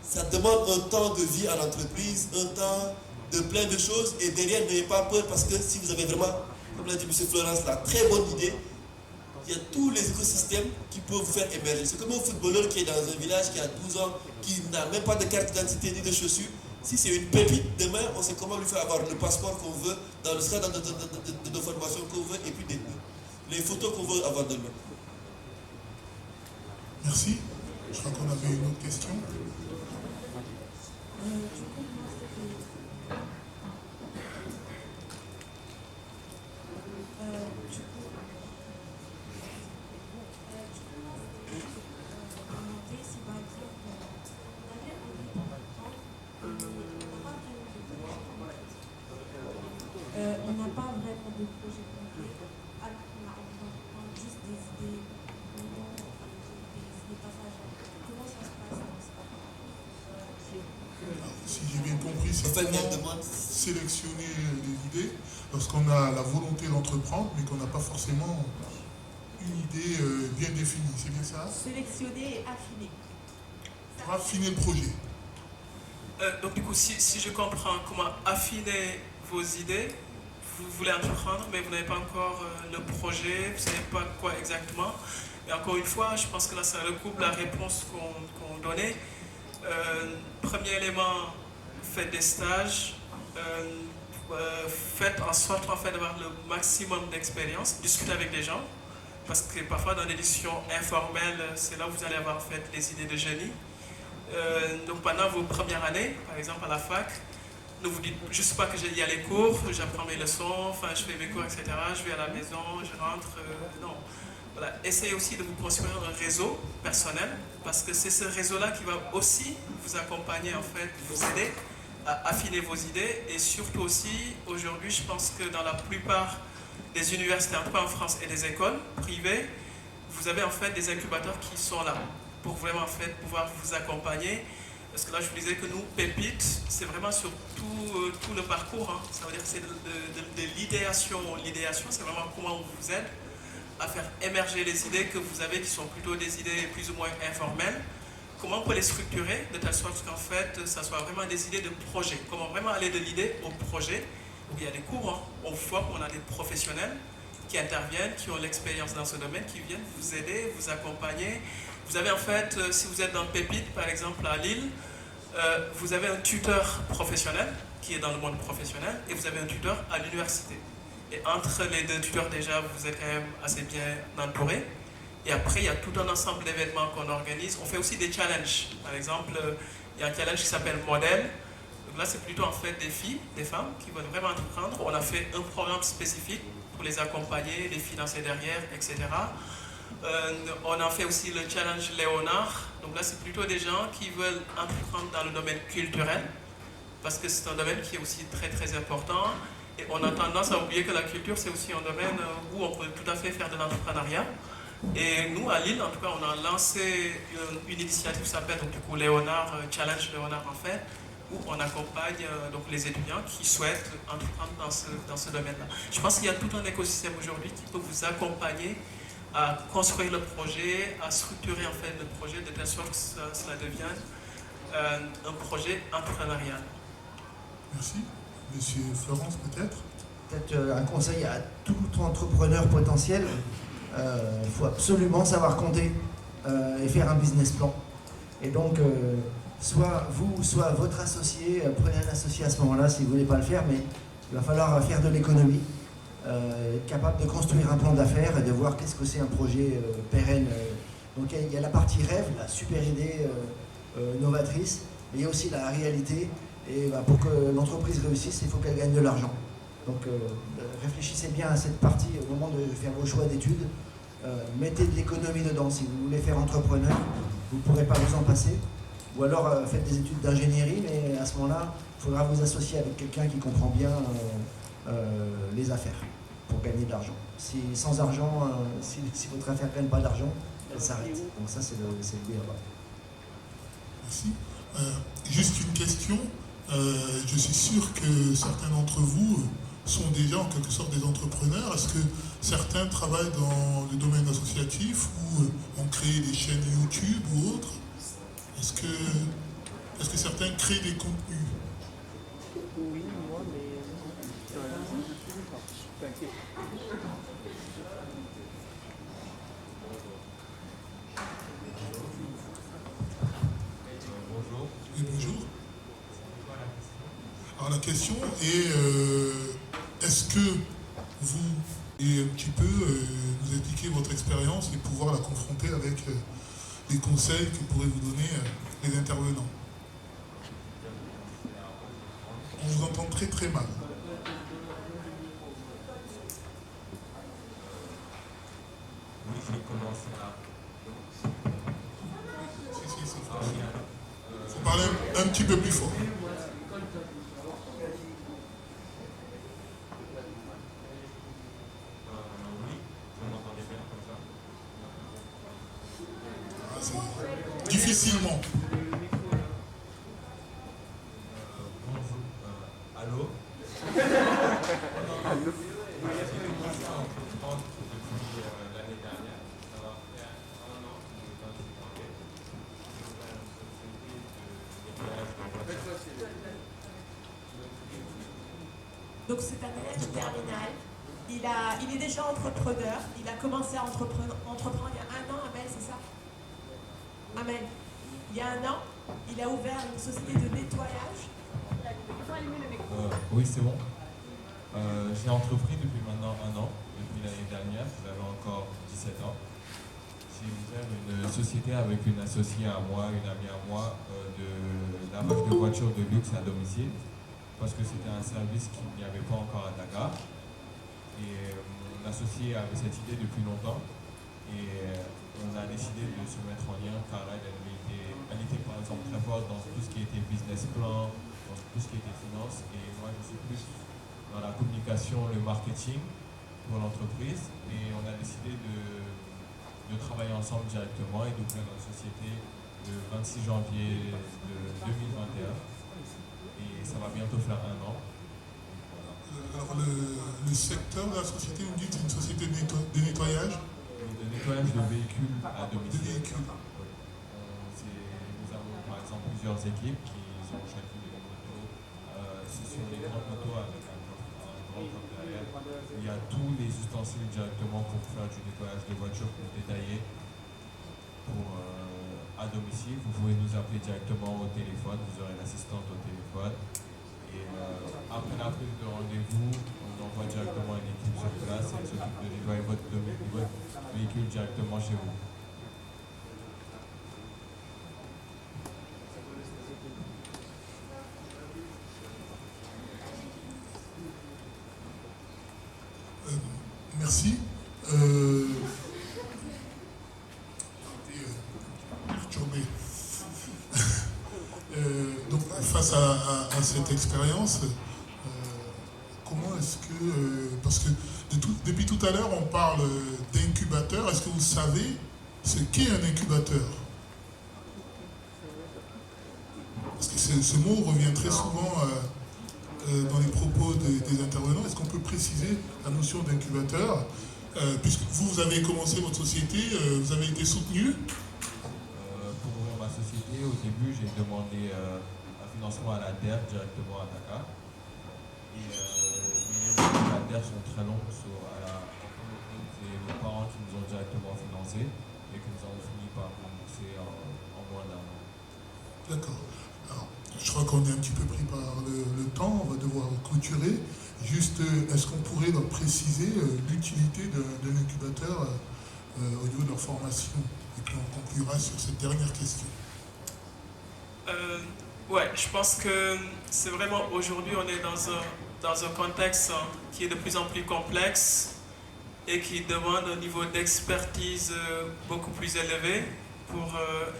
ça demande un temps de vie à l'entreprise, un temps de plein de choses, et derrière, n'ayez pas peur parce que si vous avez vraiment, comme l'a dit M. Florence, la très bonne idée, il y a tous les écosystèmes qui peuvent vous faire émerger. C'est comme un footballeur qui est dans un village qui a 12 ans, qui n'a même pas de carte d'identité ni de chaussures, si c'est une pépite, demain, on sait comment lui faire avoir le passeport qu'on veut, dans le cadre de formation qu'on veut, et puis les photos qu'on veut avoir de lui. Merci. Je crois qu'on avait une autre question. On n'a pas vraiment de projet concret, alors qu'on a envie d'entreprendre juste des idées, des passages. Comment ça se passe dans ce cas? Si j'ai bien compris, c'est En fait, comment elle demande. sélectionner les idées lorsqu'on a la volonté d'entreprendre, mais qu'on n'a pas forcément une idée bien définie. C'est bien ça? Sélectionner et affiner. Pour affiner le projet. Donc du coup, si je comprends comment affiner vos idées, vous voulez entreprendre, mais vous n'avez pas encore le projet, vous ne savez pas quoi exactement. Et encore une fois, je pense que là, ça recoupe la réponse qu'on donnait. Premier élément, faites des stages, faites en sorte en fait, d'avoir le maximum d'expérience, discutez avec les gens, parce que parfois dans l'édition informelle, c'est là où vous allez avoir en fait, les idées de génie. Donc pendant vos premières années, par exemple à la fac, ne vous dites juste pas que j'y a les cours, j'apprends mes leçons, enfin je fais mes cours, etc. Je vais à la maison, je rentre. Non. Voilà. Essayez aussi de vous construire un réseau personnel, parce que c'est ce réseau-là qui va aussi vous accompagner, en fait, vous aider à affiner vos idées. Et surtout aussi, aujourd'hui, je pense que dans la plupart des universités, en tout cas en France, et des écoles privées, vous avez en fait des incubateurs qui sont là pour vraiment en fait pouvoir vous accompagner. Parce que là, je vous disais que nous, Pépite, c'est vraiment sur tout le parcours. Hein. Ça veut dire que c'est de l'idéation. L'idéation, c'est vraiment comment on vous aide à faire émerger les idées que vous avez, qui sont plutôt des idées plus ou moins informelles. Comment on peut les structurer de telle sorte qu'en fait, ça soit vraiment des idées de projet. Comment vraiment aller de l'idée au projet. Donc, il y a des cours, hein. On voit qu'on a des professionnels qui interviennent, qui ont l'expérience dans ce domaine, qui viennent vous aider, vous accompagner. Vous avez en fait, si vous êtes dans Pépite, par exemple à Lille, vous avez un tuteur professionnel qui est dans le monde professionnel et vous avez un tuteur à l'université. Et entre les deux tuteurs déjà, vous êtes quand même assez bien entourés. Et après, il y a tout un ensemble d'événements qu'on organise. On fait aussi des challenges. Par exemple, il y a un challenge qui s'appelle Modèle. Donc là, c'est plutôt en fait des filles, des femmes qui veulent vraiment entreprendre. On a fait un programme spécifique pour les accompagner, les financer derrière, etc. On a fait aussi le challenge Léonard. Donc là, c'est plutôt des gens qui veulent entreprendre dans le domaine culturel, parce que c'est un domaine qui est aussi très très important. Et on a tendance à oublier que la culture, c'est aussi un domaine où on peut tout à fait faire de l'entrepreneuriat. Et nous, à Lille, en tout cas, on a lancé une initiative qui s'appelle donc, du coup, Léonard, Challenge Léonard en fait, où on accompagne donc, les étudiants qui souhaitent entreprendre dans ce domaine-là. Je pense qu'il y a tout un écosystème aujourd'hui qui peut vous accompagner à construire le projet, à structurer en fait le projet de telle sorte que cela devienne un projet entrepreneurial. Merci. Monsieur Florence, peut-être? Peut-être un conseil à tout entrepreneur potentiel. Il faut absolument savoir compter et faire un business plan. Et donc, soit vous, soit votre associé, prenez un associé à ce moment-là si vous ne voulez pas le faire, mais il va falloir faire de l'économie. Être capable de construire un plan d'affaires et de voir qu'est-ce que c'est un projet pérenne. Donc il y a la partie rêve, la super idée novatrice, mais il y a aussi la réalité. Et pour que l'entreprise réussisse, il faut qu'elle gagne de l'argent. Donc réfléchissez bien à cette partie au moment de faire vos choix d'études. Mettez de l'économie dedans. Si vous voulez faire entrepreneur, vous ne pourrez pas vous en passer. Ou alors faites des études d'ingénierie, mais à ce moment-là, il faudra vous associer avec quelqu'un qui comprend bien les affaires pour gagner de l'argent. Si sans argent, si votre affaire ne gagne pas d'argent, elle s'arrête. Donc ça, c'est le but là-bas. Merci. Juste une question. Je suis sûr que certains d'entre vous sont déjà en quelque sorte des entrepreneurs. Est-ce que certains travaillent dans le domaine associatif ou ont créé des chaînes YouTube ou autres? Est-ce que certains créent des contenus? Oui, moi, mais t'inquiète. Alors la question est, est-ce que vous, et un petit peu, nous expliquer votre expérience et pouvoir la confronter avec les conseils que pourraient vous donner les intervenants? On vous entend très très mal. Oui, je vais commencer là. Si, il faut parler un petit peu plus fort. Oui, vous m'entendez bien comme ça. Ah, c'est difficilement. Bonjour. Allô. J'ai commencé à entreprendre depuis l'année dernière. Ça va faire 1 an, le 28 janvier. J'ai ouvert une société de nettoyage de voitures. Donc cette année est terminale. Il est déjà entrepreneur. Il a commencé à entreprendre il y a 1 an, Amel, c'est ça? Amel. Il y a 1 an, il a ouvert une société de nettoyage. Oui, c'est bon. J'ai entrepris depuis maintenant 1 an, depuis l'année dernière, j'avais encore 17 ans. J'ai ouvert une société avec une associée à moi, une amie à moi, de lavage de voitures de luxe à domicile, parce que c'était un service qu'il n'y avait pas encore à Dakar. Et mon associé avait cette idée depuis longtemps, et on a décidé de se mettre en lien, car elle était par exemple très forte dans tout ce qui était business plan, dans tout ce qui était finance, et moi je suis plus dans la communication, le marketing pour l'entreprise, et on a décidé de travailler ensemble directement et d'ouvrir notre société le 26 janvier de 2021, et ça va bientôt faire 1 an. Alors le secteur de la société, vous dites, c'est une société de nettoyage? De nettoyage de véhicules à De domicile. véhicules. Nous avons par exemple plusieurs équipes qui ont chacune une moto. Ce sont des grandes motos avec un grand coffre derrière. Il y a tous les ustensiles directement pour faire du nettoyage de voiture, pour détailler, à domicile. Vous pouvez nous appeler directement au téléphone, vous aurez l'assistante au téléphone. Et après la prise de rendez-vous, on envoie directement une équipe sur place et elle s'occupe de nettoyer votre véhicule directement chez vous. Merci. Perturbé. Donc, face à cette expérience, comment est-ce que... parce que depuis tout à l'heure, on parle d'incubateur. Est-ce que vous savez ce qu'est un incubateur? Parce que ce mot revient très souvent dans les propos des intervenants. Est-ce qu'on peut préciser la notion d'incubateur? Puisque vous avez commencé votre société, vous avez été soutenu. Pour ouvrir ma société, au début, j'ai demandé un financement à la DER directement à Dakar. Et les moyens de la DER sont très longs. C'est nos parents qui nous ont directement financés et que nous avons fini par rembourser en moins d'1 an. D'accord. Alors, je crois qu'on est un petit peu pris par le temps, on va devoir clôturer. Juste, est-ce qu'on pourrait leur préciser l'utilité d'un incubateur au niveau de leur formation? Et puis on conclura sur cette dernière question. Ouais, je pense que c'est vraiment aujourd'hui, on est dans un contexte qui est de plus en plus complexe et qui demande un niveau d'expertise beaucoup plus élevé pour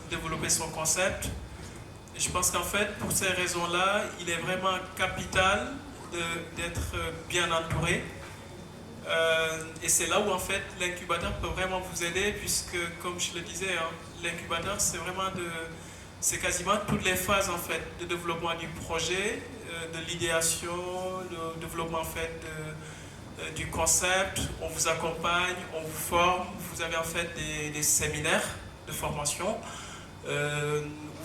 développer son concept. Et je pense qu'en fait, pour ces raisons-là, il est vraiment capital d'être bien entouré. Et c'est là où en fait l'incubateur peut vraiment vous aider, puisque comme je le disais, l'incubateur c'est quasiment toutes les phases en fait de développement du projet, de l'idéation, le développement en fait du concept. On vous accompagne, on vous forme. Vous avez en fait des séminaires de formation.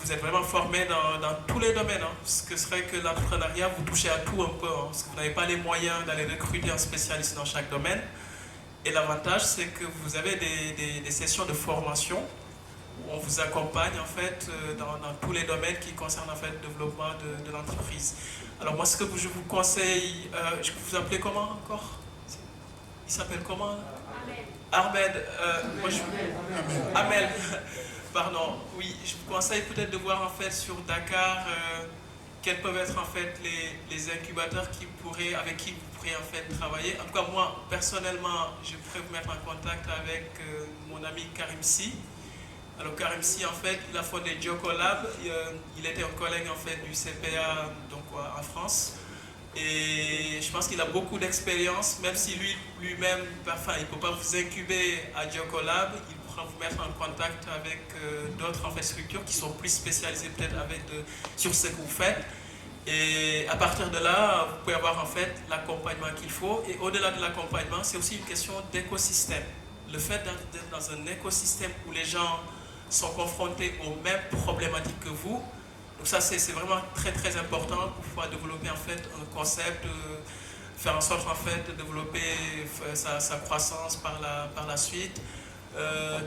Vous êtes vraiment formé dans tous les domaines. Ce que serait que l'entrepreneuriat, vous touchez à tout un peu, parce que vous n'avez pas les moyens d'aller recruter un spécialiste dans chaque domaine. Et l'avantage, c'est que vous avez des sessions de formation où on vous accompagne en fait dans tous les domaines qui concernent en fait le développement de l'entreprise. Alors moi, ce que je vous conseille, je peux vous appeler comment encore? Il s'appelle comment? Ahmed. Ahmed. Pardon. Oui, je vous conseille peut-être de voir en fait sur Dakar quels peuvent être en fait les incubateurs avec qui vous pourriez en fait travailler. En tout cas, moi, personnellement, je pourrais vous mettre en contact avec mon ami Karim Sy. Alors Karim Sy, en fait, il a fondé Jocolab. Il était un collègue en fait du CPA donc, en France. Et je pense qu'il a beaucoup d'expérience, même si lui-même, enfin, il ne peut pas vous incuber à Jocolab, il pourra vous mettre en contact avec d'autres en fait, structures qui sont plus spécialisées peut-être sur ce que vous faites. Et à partir de là, vous pouvez avoir en fait l'accompagnement qu'il faut. Et au-delà de l'accompagnement, c'est aussi une question d'écosystème. Le fait d'être dans un écosystème où les gens sont confrontés aux mêmes problématiques que vous, donc ça c'est vraiment très très important pour pouvoir développer en fait un concept, faire en sorte en fait de développer sa croissance par la suite,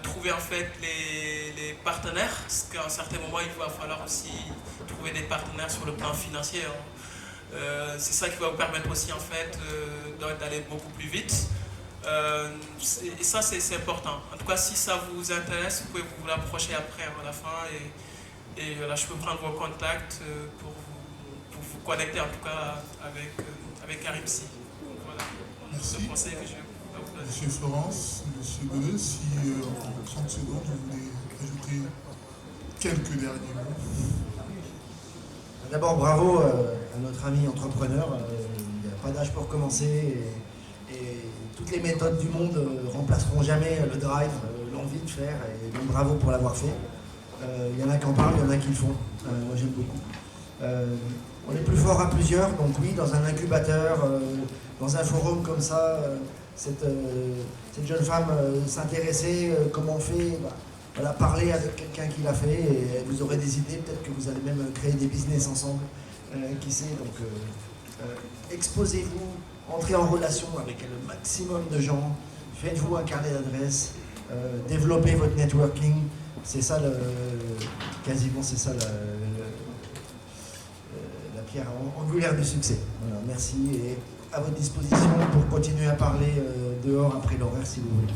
trouver en fait les partenaires, parce qu'à un certain moment il va falloir aussi trouver des partenaires sur le plan financier. Hein. C'est ça qui va vous permettre aussi en fait d'aller beaucoup plus vite. Et ça c'est important. En tout cas, si ça vous intéresse, vous pouvez vous l'approcher après à la fin et là, je peux prendre vos contacts pour vous connecter en tout cas avec Karim Sy. Voilà. Merci. Le conseil que je vais vous donner. Monsieur Florence, Monsieur Beleux, si en 30 secondes vous voulez ajouter quelques derniers mots. D'abord, bravo à notre ami entrepreneur. Il n'y a pas d'âge pour commencer et toutes les méthodes du monde remplaceront jamais le drive, l'envie de faire. Et donc, bravo pour l'avoir fait. Il y en a qui en parlent, il y en a qui le font. Moi, j'aime beaucoup. On est plus fort à plusieurs, donc oui, dans un incubateur, dans un forum comme ça, cette jeune femme s'intéresser, comment on fait, voilà, parler avec quelqu'un qui l'a fait, et vous aurez des idées, peut-être que vous allez même créer des business ensemble, qui sait, donc exposez-vous, entrez en relation avec le maximum de gens, faites-vous un carnet d'adresses, développez votre networking. C'est ça, quasiment, c'est ça la pierre angulaire du succès. Voilà, merci et à votre disposition pour continuer à parler dehors après l'horaire si vous voulez.